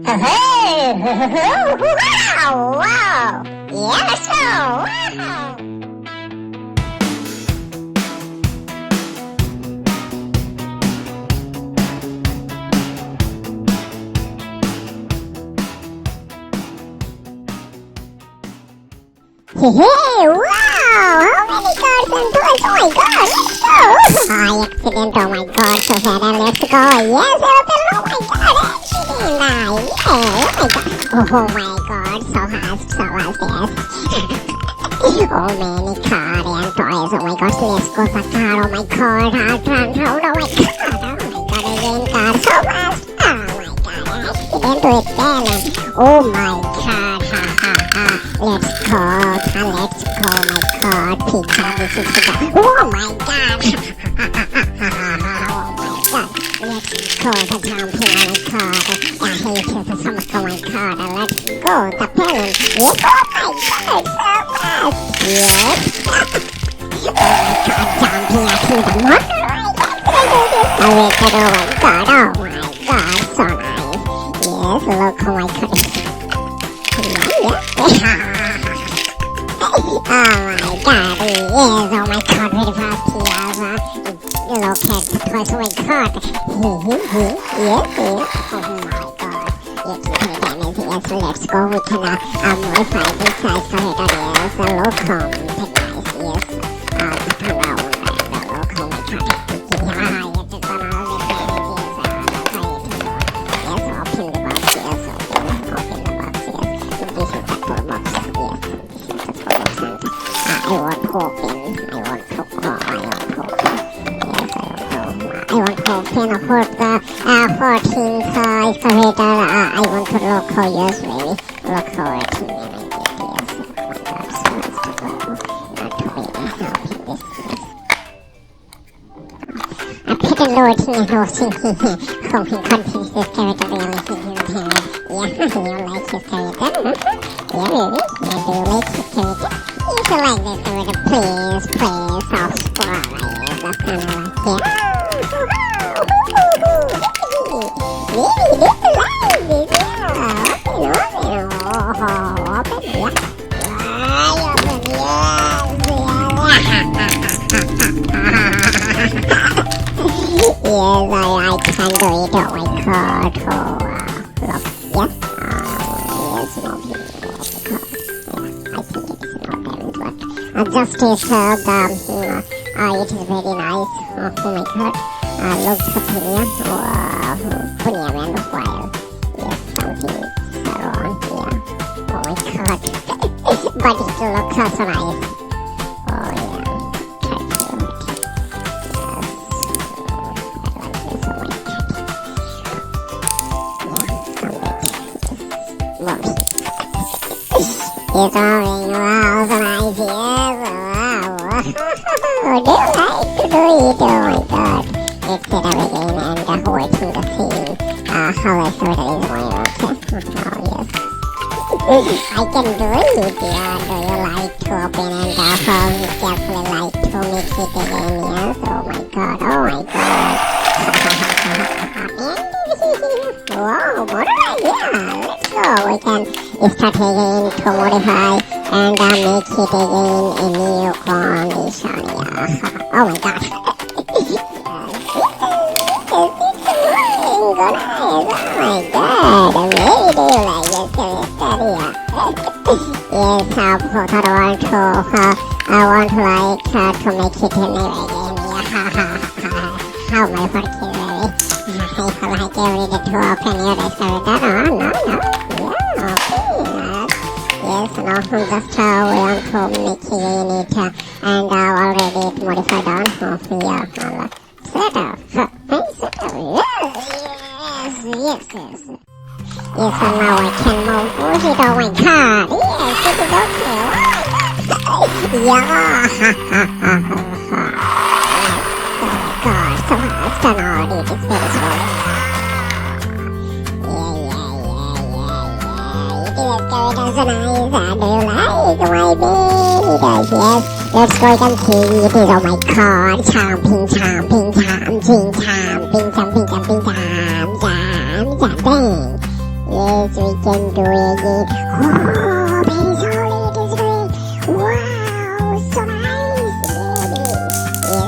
Hey! Wow! Wow! Yes! Wow! Hey, wow! How many cars and toys? Oh my god, let's go! Accident, oh my god, so sad, and let's go. Yes, oh my god, accident, yeah, oh my god, so fast, yes. Oh, many cars and toys, oh my god, let's go for car, oh my god, oh my god, again, car, so fast, oh my god, accident with them, oh my god, let's go, my god, pizza, this is the, oh my god, oh my god, let's go, the jumping, oh my god, I hate you, the stomach, oh my god, let's go, the penny, yes, oh my god, so fast, yes, oh my god, jumping, I see the motor, oh my god, oh my god, so nice, yes, look, oh my god, oh my god, yes, oh my god, very fast here, look at the toys, oh my god, yes, oh my god, yes, let's go, we can modify this excavator, yes, look, take nice, yes, the camera, the look, oh my god, yes, it's gonna all the yes, open the box, yes, open the box, yes, this is the full box, yes, I want open, yes, I want open, of course, the 14th excavator, I want to look, yes, really, look 14, yes, oh my god, so nice to go, open this, yes. I put a loading and hosting here, hoping continues this excavator, really, yeah, you like excavator, yeah, really, yeah, do you like excavator? If you like this excavator, please, subscribe, that's kind of like, yeah. Really, this is live, yeah, open, yeah, yes, I can do it, oh my god, look, yeah, yes, no, I think it's not open, but justice, it is very nice, oh my god, looks opinion, opinion and while, yes, something so wrong, yeah, oh my god, but it looks so nice, oh yeah, try to do it, yes, I like this, oh my god, yeah, some bit, yes, it's moving, wow, so nice, yes, wow, do you like to do it, oh my god. It's it again and waiting to see how I thought it is going, okay? Oh, yes. I can do it, yeah. Do you like to open and carefully like to mix it again, yes? Oh my god, wow, modify, yeah, let's go. We can start again to modify and make it again a new condition, yeah. Oh my god. Oh my god, I really do like this, yes, I want to like to make it anyway again, yeah, how my work is really, if I like every day to open your excavator, no, yeah, okay, yes, no, just want to make it in it, and already modified on, yeah, set up, yes, and now I can move it, oh my god, yes, it is okay, yeah, oh my god, so fast, and all it is very slow, it is so nice, and do you like my baby, yes, let's go and see it is, oh my god, chomping, jumping, yes, we can do it again. Oh, very solid, it is great. Wow, so nice, baby. Yes.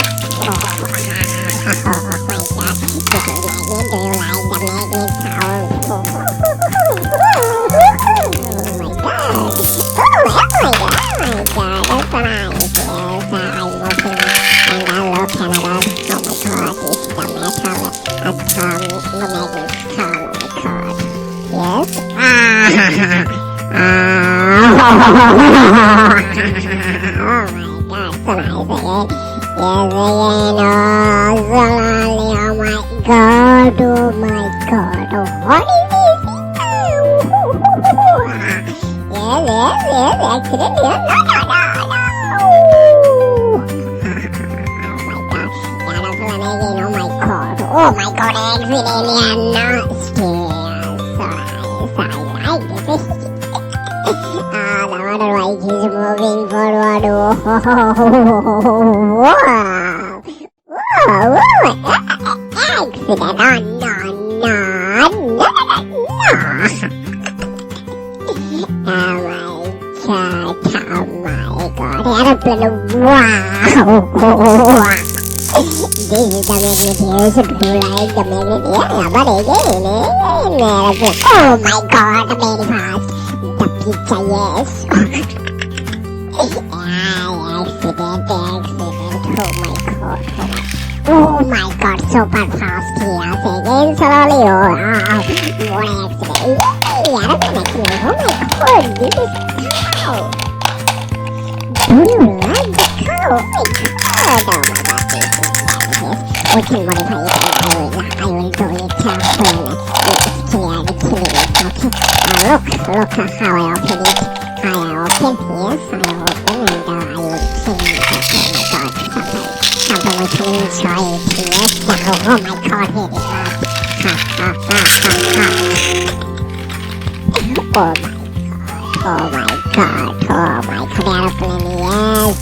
Oh my god. This is magnet. Do you like the magnet sound? Oh my god. Oh my god. That's so nice. Yes, I'm looking and I look and I go, oh my god, this is the metal the magnet come, oh my god. Yes. Oh my god, so nice again. Yes, again. Oh my god, oh my god. Oh, what is this? Yes, accident. No. Oh my god, accidentally I'm not scared. So nice, I like this. The water like is moving forward. Whoa, accident, no. Oh my god, aeroplane, wow. This is the magnet here, so do you like the magnet? Yeah, but again, oh my god, very fast. The pizza, yes. Accident. Oh my god, super fast here. Again, slowly. More accident. Yeah, that's an accident. Oh my god, this is cow. Do you like the cow? Oh my god, we can modify it and I will do it when it's clear, okay? Look how I open it. I open, yes, I open and I will clean it. Oh my god, something we can enjoy it, yes. Oh my god, here it is. Oh my god, aeroplane, yes, the aeroplane, wow,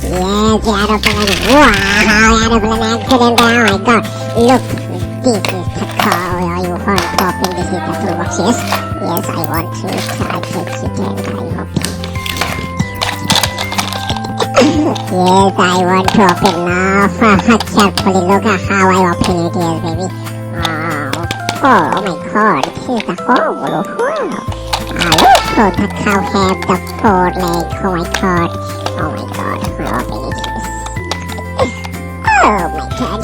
aeroplane accident, oh my god, look, this is the car, you want to open, this is the toolbox, yes, I want to take it and I open, yes, I want to open now, carefully, look at how I open it, yes, baby, oh my god, this is the hole, wow. So the cow have the 4 legs, oh my god, we're opening it, yes. Oh my god,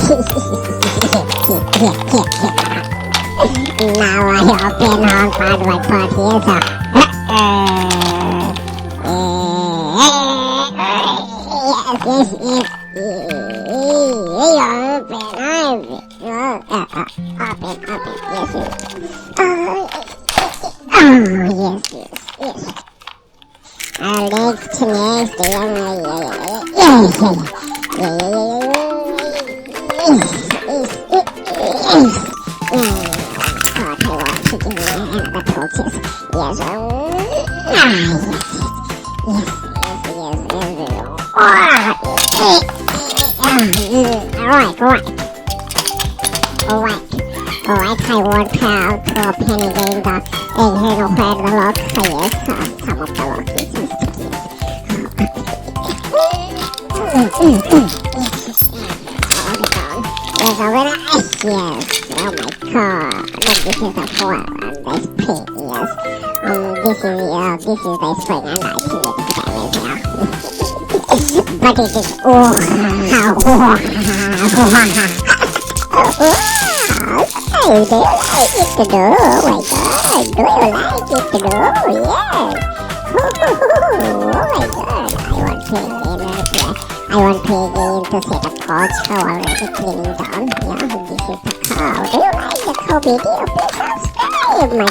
now I open on part, yes, yes, Next, Alright, I want to open again the egg where the lock, yes, some of the lock is sticky. Yes, oh my god, this is the foil and this pin, yes. This is the spring and I think it's damaged, yeah. But it is, do you like it to do? Oh my god, do you like it to do? Yes. Oh my god, I want to again to set a couch for already cleaning down. Yeah, this is the cow. Do you like the cow video? Please subscribe, my friends. Yeah, baby.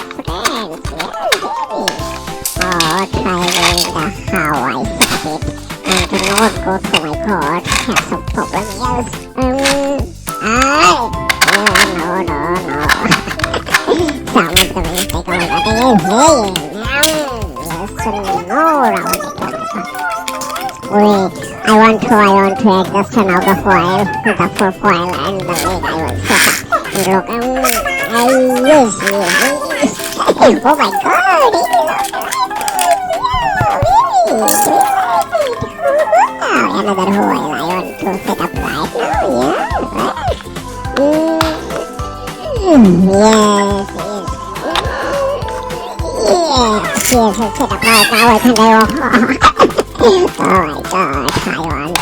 Trying how I set it. And the notebook, oh my god, have some problem, yes. No. Some of the mistake, oh my god, yes, no, I want to adjust now the foil, and the leg I will set up. And look, yes. Oh my god, it is another hole I want to set up right now, yes, set up right now, I can go. Oh my god, I want to set up the light.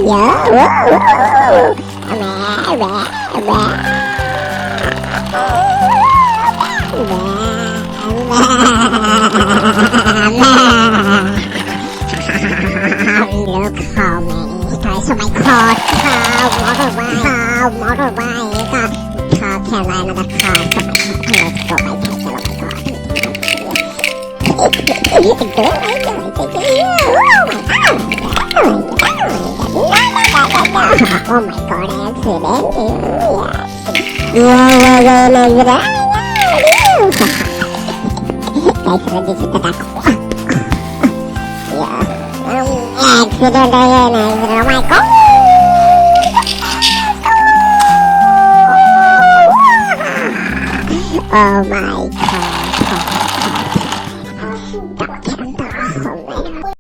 Yeah. Oh my look how many stars, oh my god, motorbike, car Carolina, the car, oh my god, let's go, my title, oh my god, accident, oh my god. Oh my